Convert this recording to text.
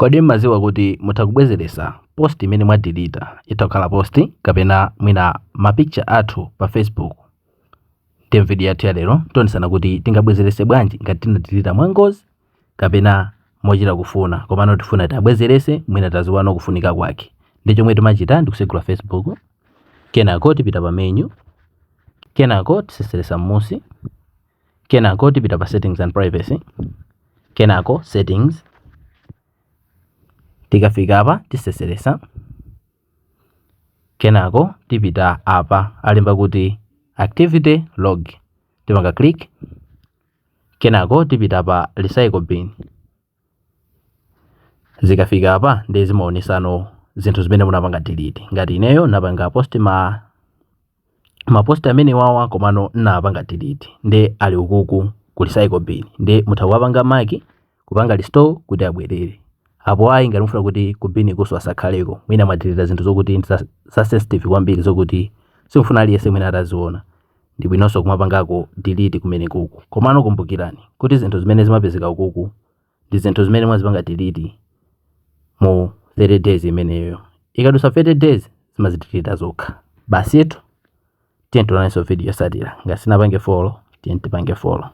Kodi mmaziwa kuti mutha kubwezeresa post imene mwadeleta itakhala post kapena mwina mapicture athu pa Facebook. Ndi video yathu ya lero tionesana kuti tingabwezerese bwanji ngati tinadeleta mwangozi kapena mochita kufuna komano tifuna tabwezerese mwina taziwano kufunika kwake. Ndi chomwe timachita ndi kusegula Facebook. Kenako tipita pa menu. Kenako tiseseresa m'munsi. Kenako tipita pa settings and privacy. Kenako settings. Tikafika apa tiseseresa. Kenako tipita apa alemba kuti activity log. Timanga click. Kenako tipita pa recycle bin. Zikafika apa ndi zimaonesano zinthu zimene munapanga delete. Ngati ineyo napanga post post amene wawa komano napanga delete ndi ali ukuku ku recycle bin. Ndi mutha kuwapanga maki kupanga restore kuti abwerere. Apo ayi ngati mufuna kuti ku bin kuso asakhaleko mwina mwadeleta zinthu zokuti za sensitive kwambiri zokuti simufuna aliyense mwina ataziona. Ndi bwinonso kumapangako delete kumene kuku. Komano kumbukirani kuti zinthu zimene zimapezeka ukuku ndi zinthu zimene mwazipanga delete mu 30 days imeneyo. Ikadusa 30 days zimazideleta zokha. Basi yetu tiye tionanso video yotsatira. Ngati sinapange follow tiye tipange follow.